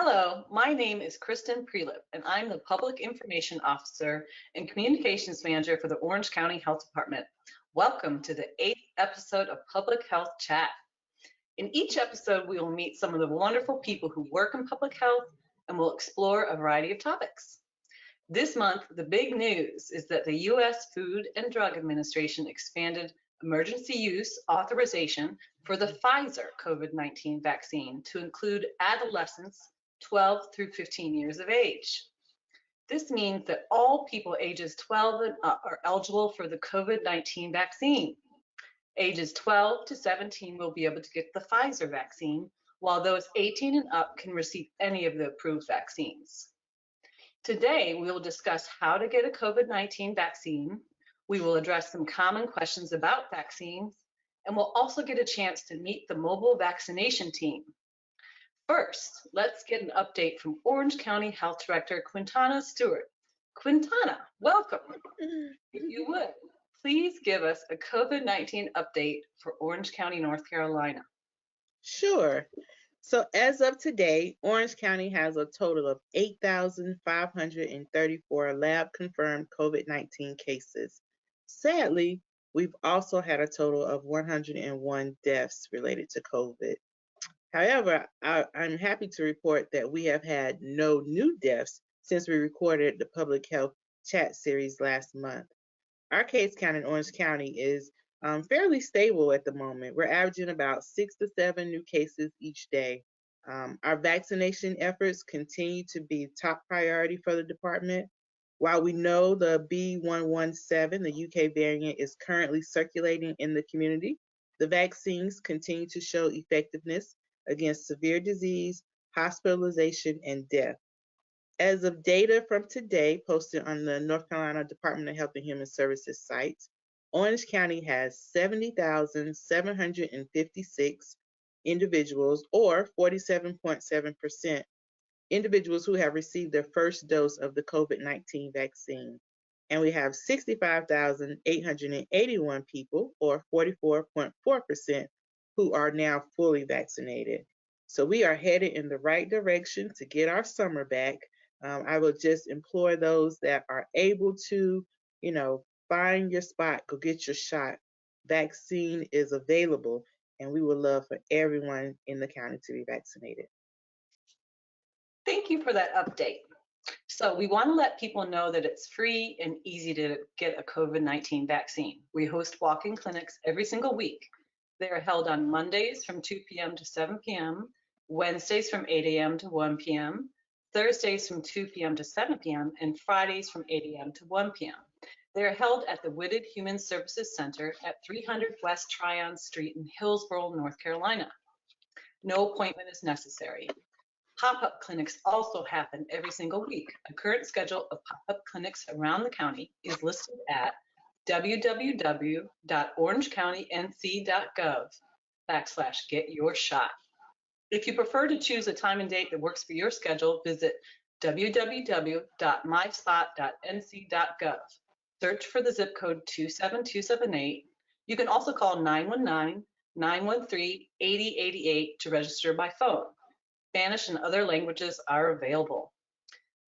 Hello, my name is Kristen Prelip, and I'm the Public Information Officer and Communications Manager for the Orange County Health Department. Welcome to the 8th episode of Public Health Chat. In each episode, we will meet some of the wonderful people who work in public health and will explore a variety of topics. This month, the big news is that the U.S. Food and Drug Administration expanded emergency use authorization for the Pfizer COVID-19 vaccine to include adolescents 12 through 15 years of age. This means that all people ages 12 and up are eligible for the COVID-19 vaccine. Ages 12 to 17 will be able to get the Pfizer vaccine, while those 18 and up can receive any of the approved vaccines. Today, we will discuss how to get a COVID-19 vaccine. We will address some common questions about vaccines, and we'll also get a chance to meet the mobile vaccination team. First, let's get an update from Orange County Health Director Quintana Stewart. Quintana, welcome. If you would, please give us a COVID-19 update for Orange County, North Carolina. Sure. So as of today, Orange County has a total of 8,534 lab-confirmed COVID-19 cases. Sadly, we've also had a total of 101 deaths related to COVID. However, I'm happy to report that we have had no new deaths since we recorded the Public Health Chat series last month. Our case count in Orange County is fairly stable at the moment. We're averaging about 6 to 7 new cases each day. Our vaccination efforts continue to be top priority for the department. While we know the B.1.1.7, the UK variant, is currently circulating in the community, the vaccines continue to show effectiveness against severe disease, hospitalization, and death. As of data from today posted on the North Carolina Department of Health and Human Services site, Orange County has 70,756 individuals, or 47.7%, individuals who have received their first dose of the COVID-19 vaccine. And we have 65,881 people, or 44.4%, who are now fully vaccinated. So we are headed in the right direction to get our summer back. I will just implore those that are able to, find your spot, go get your shot. Vaccine is available, and we would love for everyone in the county to be vaccinated. Thank you for that update. So we want to let people know that it's free and easy to get a COVID-19 vaccine. We host walk-in clinics every single week. They are held on Mondays from 2 p.m. to 7 p.m., Wednesdays from 8 a.m. to 1 p.m., Thursdays from 2 p.m. to 7 p.m., and Fridays from 8 a.m. to 1 p.m. They are held at the Whitted Human Services Center at 300 West Tryon Street in Hillsborough, North Carolina. No appointment is necessary. Pop-up clinics also happen every single week. A current schedule of pop-up clinics around the county is listed at www.orangecountync.gov/get-your-shot. If you prefer to choose a time and date that works for your schedule, visit www.myspot.nc.gov. Search for the zip code 27278. You can also call 919-913-8088 to register by phone. Spanish and other languages are available.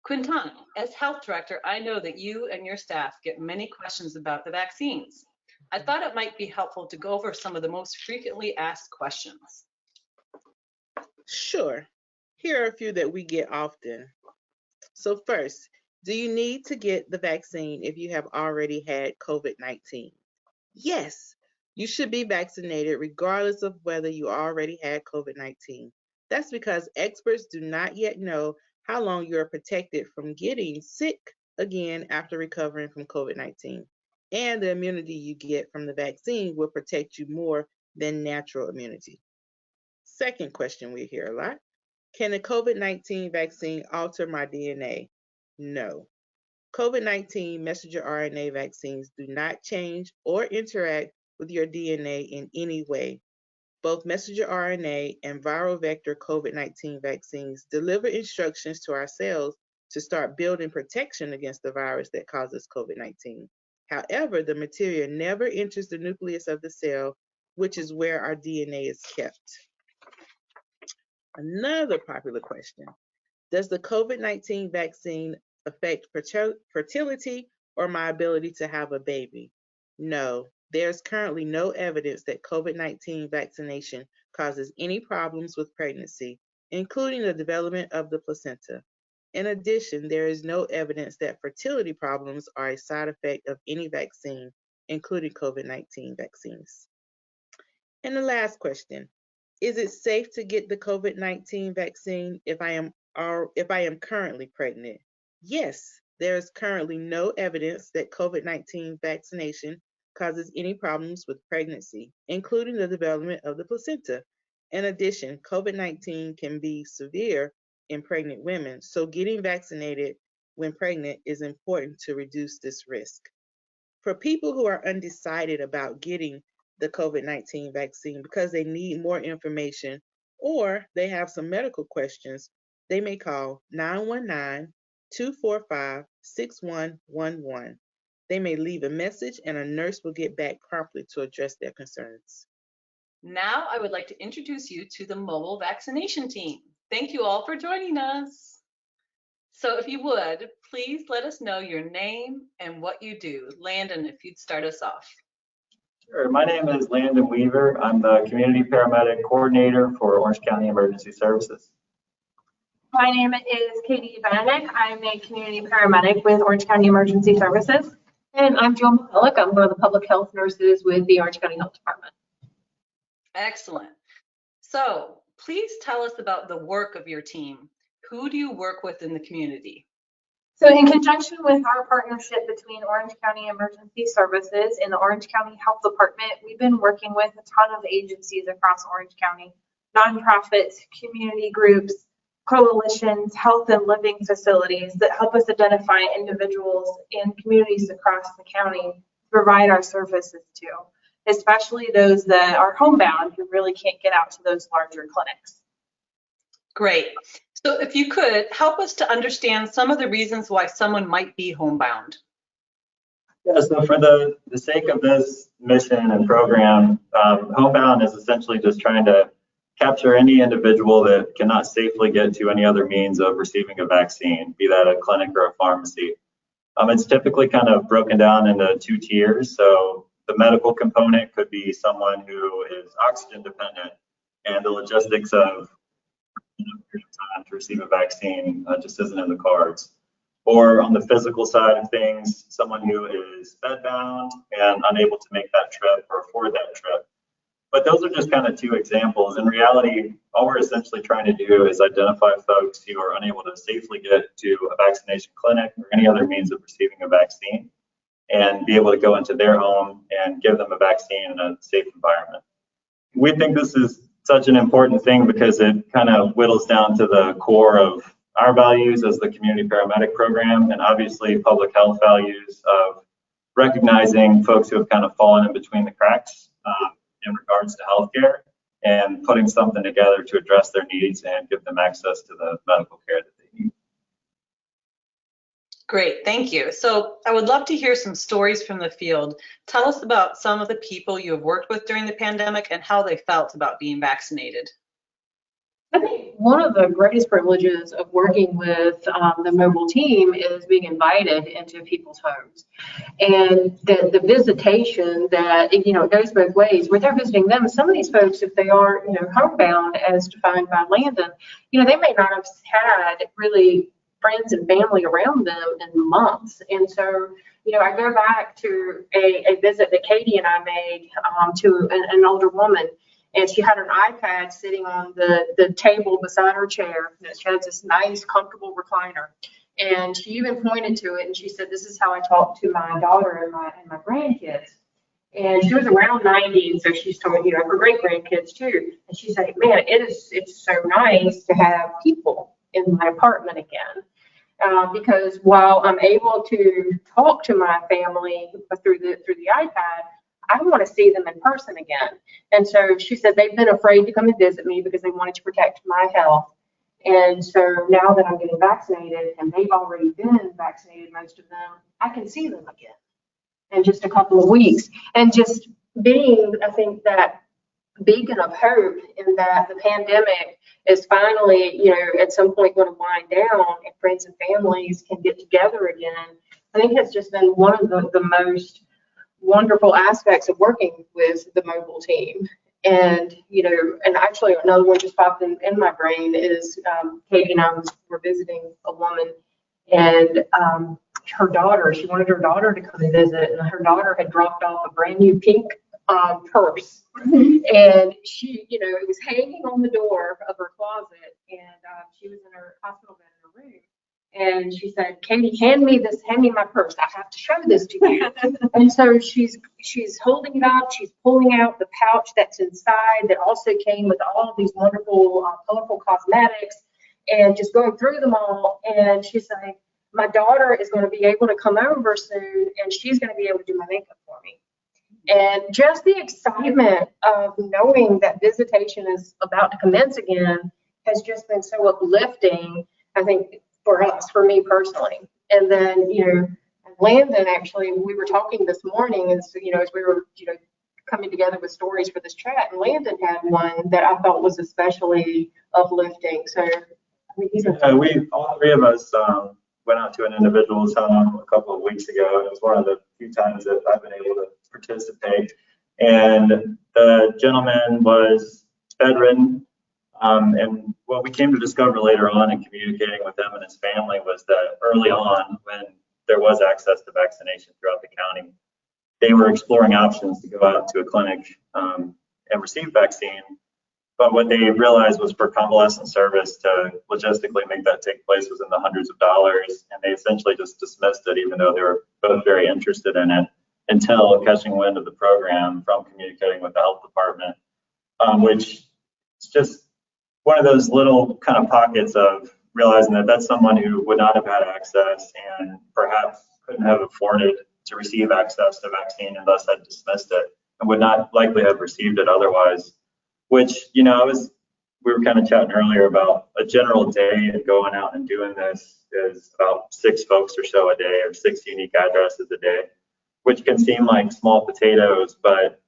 Quintana, as health director, I know that you and your staff get many questions about the vaccines. I thought it might be helpful to go over some of the most frequently asked questions. Sure. Here are a few that we get often. So first, do you need to get the vaccine if you have already had COVID-19? Yes, you should be vaccinated regardless of whether you already had COVID-19. That's because experts do not yet know how long you are protected from getting sick again after recovering from COVID-19. And the immunity you get from the vaccine will protect you more than natural immunity. Second question we hear a lot: can the COVID-19 vaccine alter my DNA? No. COVID-19 messenger RNA vaccines do not change or interact with your DNA in any way. Both messenger RNA and viral vector COVID-19 vaccines deliver instructions to our cells to start building protection against the virus that causes COVID-19. However, the material never enters the nucleus of the cell, which is where our DNA is kept. Another popular question: Does the COVID-19 vaccine affect fertility or my ability to have a baby? No, there's currently no evidence that COVID-19 vaccination causes any problems with pregnancy, including the development of the placenta. In addition, there is no evidence that fertility problems are a side effect of any vaccine, including COVID-19 vaccines. And the last question, is it safe to get the COVID-19 vaccine if I am currently pregnant? Yes, there is currently no evidence that COVID-19 vaccination causes any problems with pregnancy, including the development of the placenta. In addition, COVID-19 can be severe in pregnant women, so getting vaccinated when pregnant is important to reduce this risk. For people who are undecided about getting the COVID-19 vaccine because they need more information or they have some medical questions, they may call 919-245-6111. They may leave a message and a nurse will get back promptly to address their concerns. Now I would like to introduce you to the mobile vaccination team. Thank you all for joining us. So if you would, please let us know your name and what you do. Landon, if you'd start us off. Sure. My name is Landon Weaver. I'm the Community Paramedic Coordinator for Orange County Emergency Services. My name is Katie Benedict. I'm a Community Paramedic with Orange County Emergency Services. And I'm Jill McCulloch. I'm one of the public health nurses with the Orange County Health Department. Excellent. So please tell us about the work of your team. Who do you work with in the community? So in conjunction with our partnership between Orange County Emergency Services and the Orange County Health Department, we've been working with a ton of agencies across Orange County, nonprofits, community groups, coalitions, health and living facilities that help us identify individuals and communities across the county to provide our services to, especially those that are homebound who really can't get out to those larger clinics. Great. So if you could help us to understand some of the reasons why someone might be homebound. Yeah, so for the sake of this mission and program, homebound is essentially just trying to capture any individual that cannot safely get to any other means of receiving a vaccine, be that a clinic or a pharmacy. It's typically kind of broken down into two tiers. So the medical component could be someone who is oxygen dependent, and the logistics of time to receive a vaccine just isn't in the cards. Or on the physical side of things, someone who is bedbound and unable to make that trip or afford that trip. But those are just kind of two examples. In reality, all we're essentially trying to do is identify folks who are unable to safely get to a vaccination clinic or any other means of receiving a vaccine and be able to go into their home and give them a vaccine in a safe environment. We think this is such an important thing because it kind of whittles down to the core of our values as the community paramedic program, and obviously public health values of recognizing folks who have kind of fallen in between the cracks in regards to healthcare and putting something together to address their needs and give them access to the medical care that they need. Great, thank you. So I would love to hear some stories from the field. Tell us about some of the people you have worked with during the pandemic and how they felt about being vaccinated. I think one of the greatest privileges of working with the mobile team is being invited into people's homes. And the visitation that, it goes both ways. Where they're visiting them, some of these folks, if they are, homebound as defined by Landon, they may not have had really friends and family around them in months. And so, I go back to a visit that Katie and I made to an older woman, and she had an iPad sitting on the table beside her chair. She had this nice, comfortable recliner. And she even pointed to it and she said, "This is how I talk to my daughter and my grandkids." And she was around 90, and so she's told, her great grandkids too. And she said, "Man, it's so nice to have people in my apartment again." Because while I'm able to talk to my family through the iPad, I want to see them in person again. And so she said they've been afraid to come and visit me because they wanted to protect my health. And so now that I'm getting vaccinated and they've already been vaccinated, most of them, I can see them again in just a couple of weeks. And just being, I think, that beacon of hope in that the pandemic is finally, at some point going to wind down and friends and families can get together again. I think it's just been one of the most wonderful aspects of working with the mobile team. And, and actually another one just popped in my brain is Katie and I were visiting a woman, and her daughter, she wanted her daughter to come and visit, and her daughter had dropped off a brand new pink purse. And she, it was hanging on the door of her closet, and she was in her hospital bed in her room. And she said, Katie, hand me my purse. I have to show this to you. And so she's holding it up. She's pulling out the pouch that's inside that also came with all of these wonderful, colorful cosmetics, and just going through them all. And she's saying, my daughter is going to be able to come over soon, and she's going to be able to do my makeup for me. And just the excitement of knowing that visitation is about to commence again has just been so uplifting, I think, for me personally. And then, Landon, actually, we were talking this morning as we were, coming together with stories for this chat, and Landon had one that I thought was especially uplifting. So, all three of us went out to an individual's home a couple of weeks ago. It was one of the few times that I've been able to participate. And the gentleman was bedridden. And what we came to discover later on in communicating with him and his family was that early on, when there was access to vaccination throughout the county, they were exploring options to go out to a clinic and receive vaccine. But what they realized was for convalescent service to logistically make that take place was in the hundreds of dollars. And they essentially just dismissed it, even though they were both very interested in it, until catching wind of the program from communicating with the health department, which is just one of those little kind of pockets of realizing that that's someone who would not have had access and perhaps couldn't have afforded to receive access to vaccine and thus had dismissed it and would not likely have received it otherwise, which, we were kind of chatting earlier about a general day and going out and doing this is about 6 folks or so a day, or 6 unique addresses a day, which can seem like small potatoes, but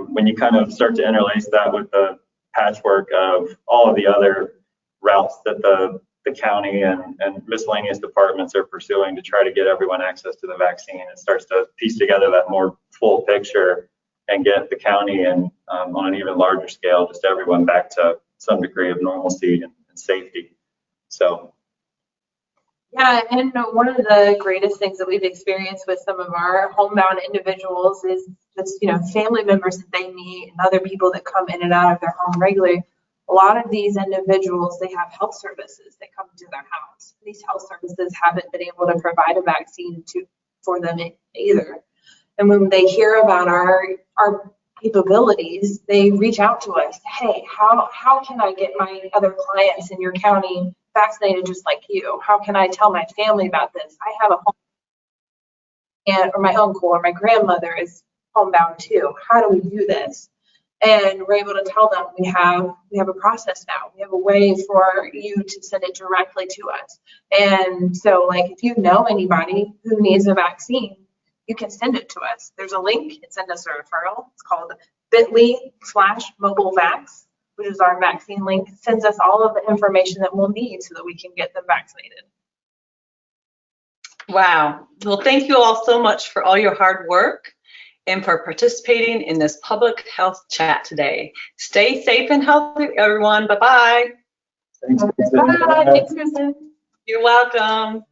when you kind of start to interlace that with the patchwork of all of the other routes that the county and miscellaneous departments are pursuing to try to get everyone access to the vaccine, it starts to piece together that more full picture and get the county and on an even larger scale, just everyone back to some degree of normalcy and safety. So. Yeah, and one of the greatest things that we've experienced with some of our homebound individuals is just, family members that they meet and other people that come in and out of their home regularly. A lot of these individuals, they have health services that come to their house. These health services haven't been able to provide a vaccine for them either. And when they hear about our capabilities, they reach out to us. Hey, how can I get my other clients in your county vaccinated just like you? How can I tell my family about this? I have a home, or my uncle or my grandmother is homebound too. How do we do this? And we're able to tell them we have a process now. We have a way for you to send it directly to us. And so, like, if you know anybody who needs a vaccine, you can send it to us. There's a link. It sends us a referral. It's called bit.ly/mobilevax, which is our vaccine link. It sends us all of the information that we'll need so that we can get them vaccinated. Wow. Well, thank you all so much for all your hard work and for participating in this public health chat today. Stay safe and healthy, everyone. Bye-bye. Thanks. Bye. Thanks, Kristen. You're welcome.